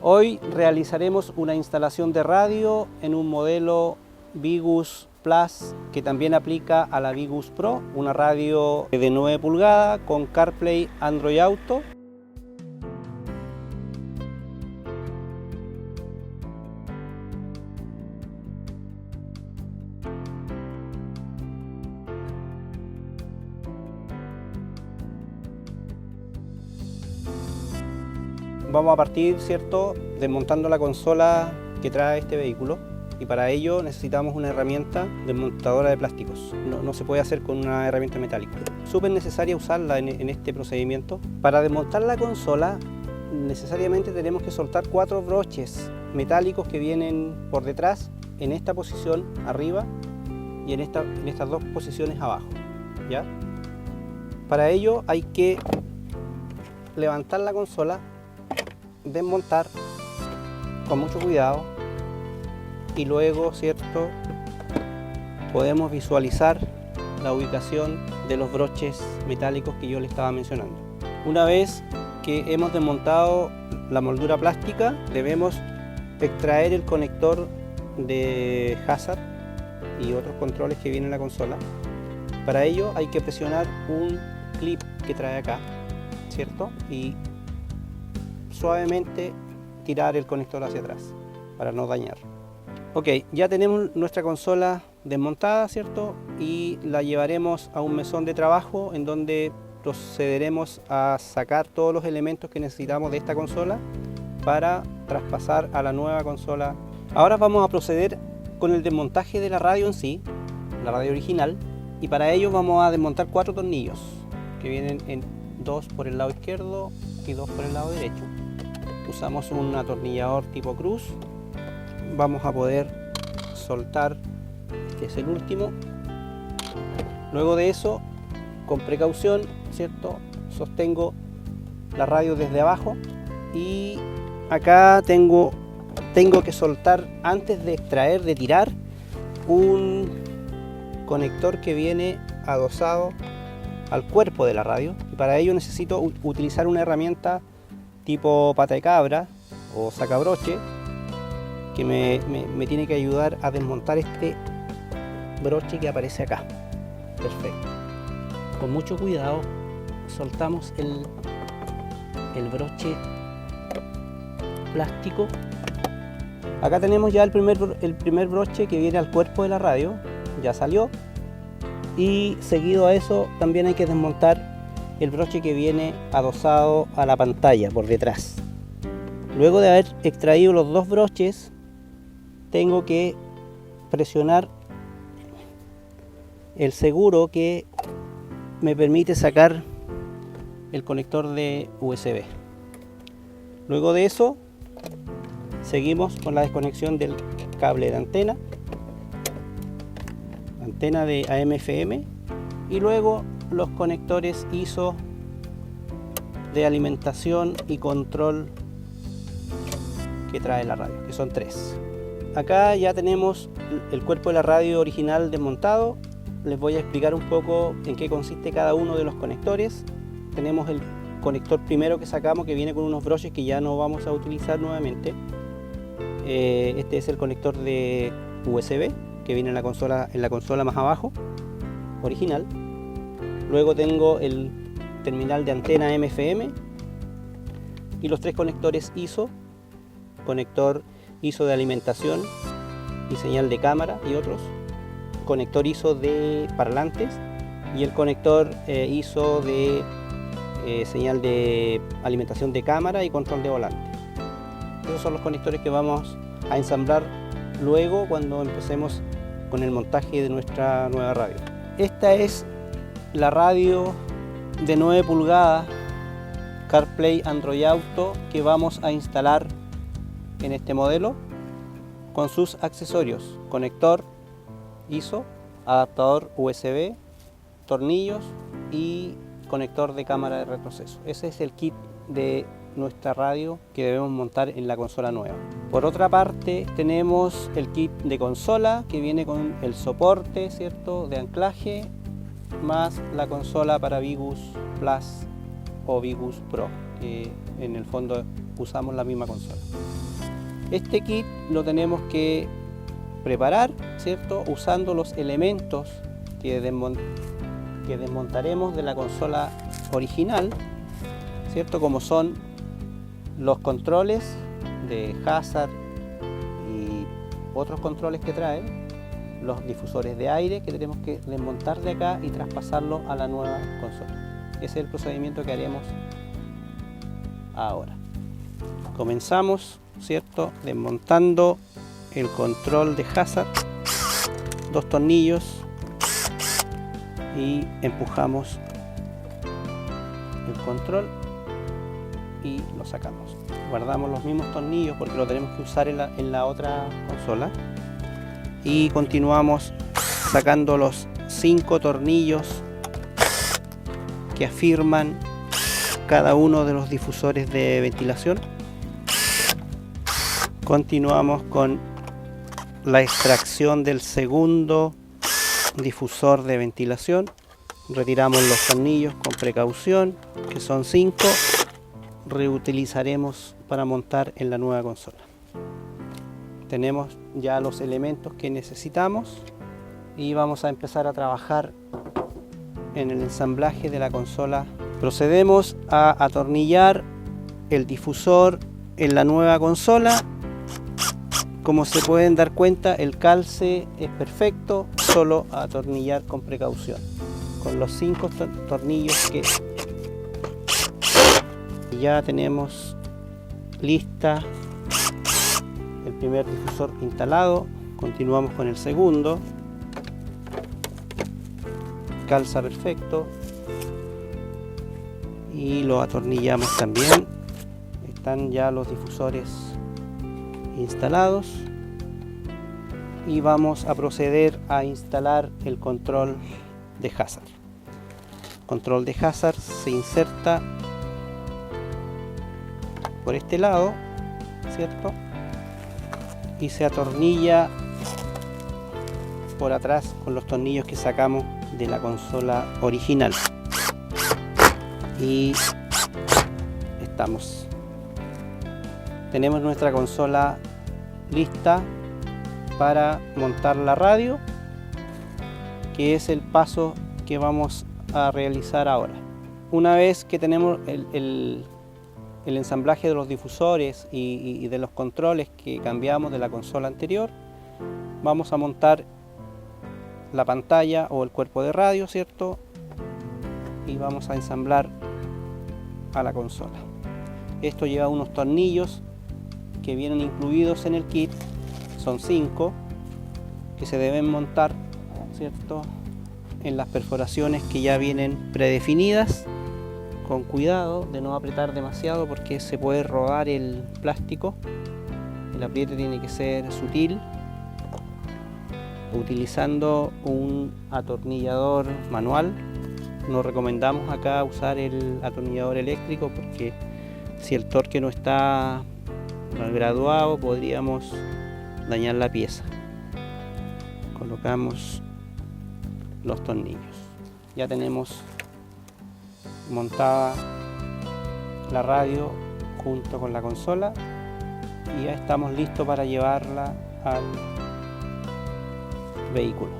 Hoy realizaremos una instalación de radio en un modelo Vigus Plus que también aplica a la Vigus Pro, una radio de 9 pulgadas con CarPlay Android Auto. Vamos a partir, ¿cierto?, desmontando la consola que trae este vehículo, y para ello necesitamos una herramienta desmontadora de plásticos. No se puede hacer con una herramienta metálica. Súper necesaria usarla en este procedimiento. Para desmontar la consola necesariamente tenemos que soltar 4 broches metálicos que vienen por detrás, en esta posición arriba y en estas 2 posiciones abajo, ¿ya? Para ello hay que levantar la consola, desmontar con mucho cuidado y luego, ¿cierto?, podemos visualizar la ubicación de los broches metálicos que yo les estaba mencionando. Una vez que hemos desmontado la moldura plástica, debemos extraer el conector de hazard y otros controles que vienen en la consola. Para ello hay que presionar un clip que trae acá, ¿cierto?, y suavemente tirar el conector hacia atrás para no dañar. Ok, ya tenemos nuestra consola desmontada, ¿cierto? Y la llevaremos a un mesón de trabajo en donde procederemos a sacar todos los elementos que necesitamos de esta consola para traspasar a la nueva consola. Ahora vamos a proceder con el desmontaje de la radio en sí, la radio original, y para ello vamos a desmontar 4 tornillos que vienen en 2 por el lado izquierdo y 2 por el lado derecho. Usamos un atornillador tipo cruz. Vamos a poder soltar, este es el último. Luego de eso, con precaución, ¿cierto?, sostengo la radio desde abajo y acá tengo que soltar, antes de extraer, de tirar, un conector que viene adosado al cuerpo de la radio, y para ello necesito utilizar una herramienta tipo pata de cabra o sacabroche que me tiene que ayudar a desmontar este broche que aparece acá. Perfecto. Con mucho cuidado soltamos el broche plástico. Acá tenemos ya el primer broche que viene al cuerpo de la radio, ya salió, y seguido a eso también hay que desmontar el broche que viene adosado a la pantalla por detrás. Luego de haber extraído los 2 broches, tengo que presionar el seguro que me permite sacar el conector de USB. Luego de eso, seguimos con la desconexión del cable de antena de AM/FM, y luego los conectores ISO de alimentación y control que trae la radio, que son 3. Acá ya tenemos el cuerpo de la radio original desmontado. Les voy a explicar un poco en qué consiste cada uno de los conectores. Tenemos el conector primero que sacamos, que viene con unos broches que ya no vamos a utilizar nuevamente. Este es el conector de USB que viene en la consola más abajo, original. Luego tengo el terminal de antena AM/FM y los 3 conectores ISO, conector ISO de alimentación y señal de cámara y otros, conector ISO de parlantes y el conector ISO de señal de alimentación de cámara y control de volante. Esos son los conectores que vamos a ensamblar luego cuando empecemos con el montaje de nuestra nueva radio. Esta es la radio de 9 pulgadas CarPlay Android Auto que vamos a instalar en este modelo con sus accesorios: conector ISO, adaptador USB, tornillos y conector de cámara de retroceso. Ese es el kit de nuestra radio que debemos montar en la consola nueva. Por otra parte, tenemos el kit de consola que viene con el soporte, ¿cierto?, de anclaje, más la consola para Vigus Plus o Vigus Pro. que en el fondo usamos la misma consola. Este kit lo tenemos que preparar, ¿cierto? Usando los elementos que desmontaremos de la consola original, ¿cierto? Como son los controles de hazard y otros controles que trae, los difusores de aire que tenemos que desmontar de acá y traspasarlo a la nueva consola. Ese es el procedimiento que haremos ahora. Comenzamos, ¿cierto? Desmontando el control de hazard, 2 tornillos, y empujamos el control y lo sacamos. Guardamos los mismos tornillos porque lo tenemos que usar en la otra consola, y continuamos sacando los 5 tornillos que afirman cada uno de los difusores de ventilación. Continuamos con la extracción del segundo difusor de ventilación. Retiramos los tornillos con precaución, que son 5. Reutilizaremos para montar en la nueva consola. Tenemos ya los elementos que necesitamos y vamos a empezar a trabajar en el ensamblaje de la consola. Procedemos a atornillar el difusor en la nueva consola. Como se pueden dar cuenta, el calce es perfecto, solo atornillar con precaución. Con los 5 tornillos que ya tenemos lista el primer difusor instalado, continuamos con el segundo. Calza perfecto y lo atornillamos también. Están ya los difusores instalados y vamos a proceder a instalar el control de hazard. El control de hazard se inserta por este lado, ¿cierto? Y se atornilla por atrás con los tornillos que sacamos de la consola original. Y estamos. Tenemos nuestra consola lista para montar la radio, que es el paso que vamos a realizar ahora. Una vez que tenemos el ensamblaje de los difusores y de los controles que cambiamos de la consola anterior, vamos a montar la pantalla o el cuerpo de radio, ¿cierto? Y vamos a ensamblar a la consola. Esto lleva unos tornillos que vienen incluidos en el kit, son 5, que se deben montar, ¿cierto?, en las perforaciones que ya vienen predefinidas, con cuidado de no apretar demasiado porque se puede rodar el plástico. El apriete tiene que ser sutil, utilizando un atornillador manual. No recomendamos acá usar el atornillador eléctrico porque si el torque no está graduado podríamos dañar la pieza. Colocamos los tornillos. Ya tenemos montada la radio junto con la consola y ya estamos listos para llevarla al vehículo.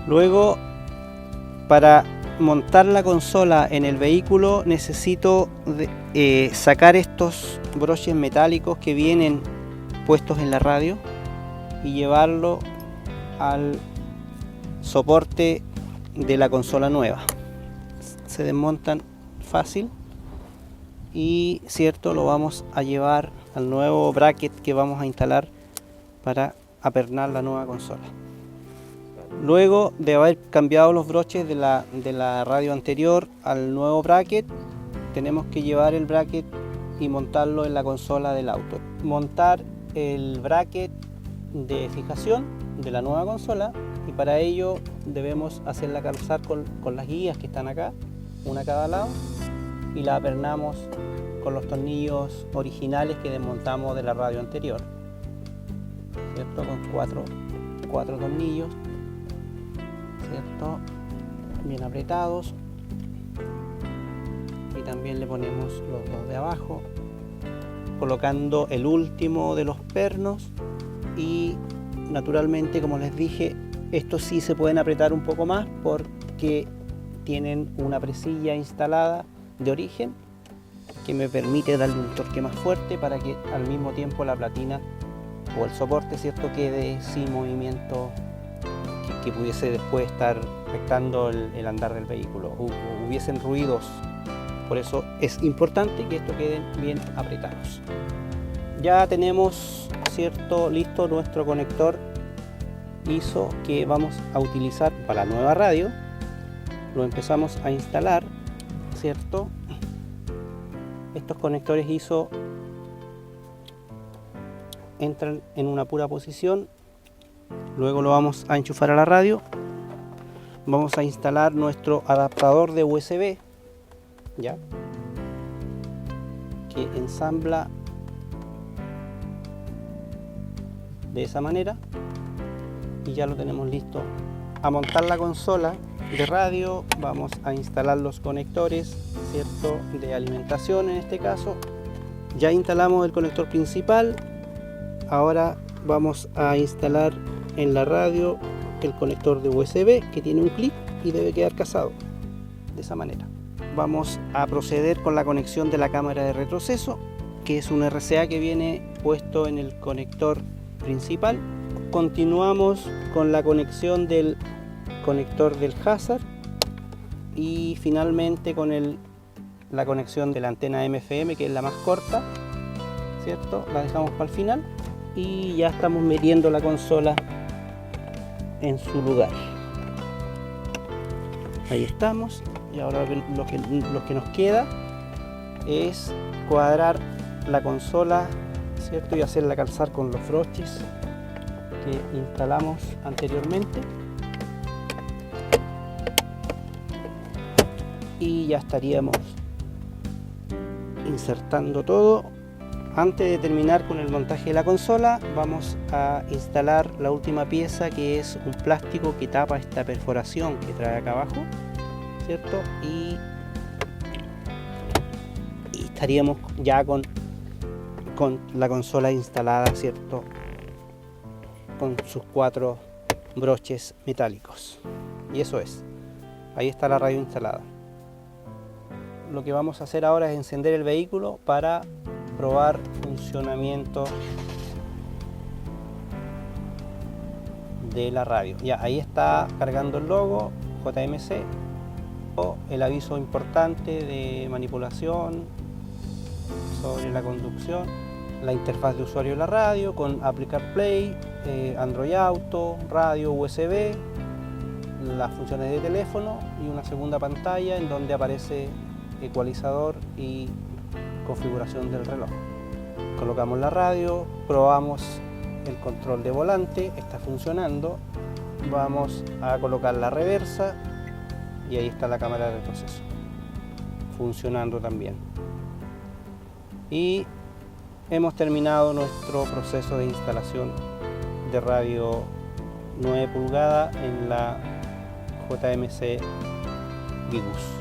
Luego, para montar la consola en el vehículo necesito sacar estos broches metálicos que vienen puestos en la radio y llevarlo al soporte de la consola nueva. Se desmontan fácil y, cierto, lo vamos a llevar al nuevo bracket que vamos a instalar para apernar la nueva consola. Luego de haber cambiado los broches de la radio anterior al nuevo bracket, tenemos que llevar el bracket y montarlo en la consola del auto. Montar el bracket de fijación de la nueva consola, y para ello debemos hacerla calzar con las guías que están acá, una a cada lado, y la apernamos con los tornillos originales que desmontamos de la radio anterior, ¿cierto? Con cuatro tornillos, ¿cierto?, bien apretados. también le ponemos los dos de abajo, colocando el último de los pernos. Y naturalmente, como les dije, estos sí se pueden apretar un poco más porque tienen una presilla instalada de origen que me permite darle un torque más fuerte para que al mismo tiempo la platina o el soporte, ¿cierto?, quede sin movimiento que pudiese después estar afectando el andar del vehículo o hubiesen ruidos. Por eso es importante que esto queden bien apretados. Ya tenemos, ¿cierto?, listo nuestro conector ISO que vamos a utilizar para la nueva radio. Lo empezamos a instalar, ¿cierto? Estos conectores ISO entran en una pura posición. Luego lo vamos a enchufar a la radio. Vamos a instalar nuestro adaptador de USB, ya, que ensambla de esa manera y ya lo tenemos listo. A montar la consola de radio vamos a instalar los conectores, ¿cierto?, de alimentación. En este caso ya instalamos el conector principal. Ahora vamos a instalar en la radio el conector de USB que tiene un clip y debe quedar casado de esa manera. Vamos a proceder con la conexión de la cámara de retroceso, que es un RCA que viene puesto en el conector principal. Continuamos con la conexión del conector del hazard y finalmente con la conexión de la antena MFM, que es la más corta, ¿cierto? La dejamos para el final y ya estamos metiendo la consola en su lugar. Ahí estamos. Y ahora lo que nos queda es cuadrar la consola, ¿cierto?, y hacerla calzar con los broches que instalamos anteriormente. Y ya estaríamos insertando todo. Antes de terminar con el montaje de la consola, vamos a instalar la última pieza, que es un plástico que tapa esta perforación que trae acá abajo, ¿cierto? Y estaríamos ya con la consola instalada, ¿cierto?, con sus 4 broches metálicos. Y eso es. Ahí está la radio instalada. Lo que vamos a hacer ahora es encender el vehículo para probar funcionamiento de la radio. Ya, ahí está cargando el logo JMC, o el aviso importante de manipulación sobre la conducción, la interfaz de usuario de la radio con Apple CarPlay, Android Auto, radio USB, las funciones de teléfono y una segunda pantalla en donde aparece ecualizador y configuración del reloj. Colocamos la radio, probamos el control de volante, está funcionando. Vamos a colocar la reversa y ahí está la cámara de retroceso funcionando también. Y hemos terminado nuestro proceso de instalación de radio 9 pulgadas en la JMC Vigus.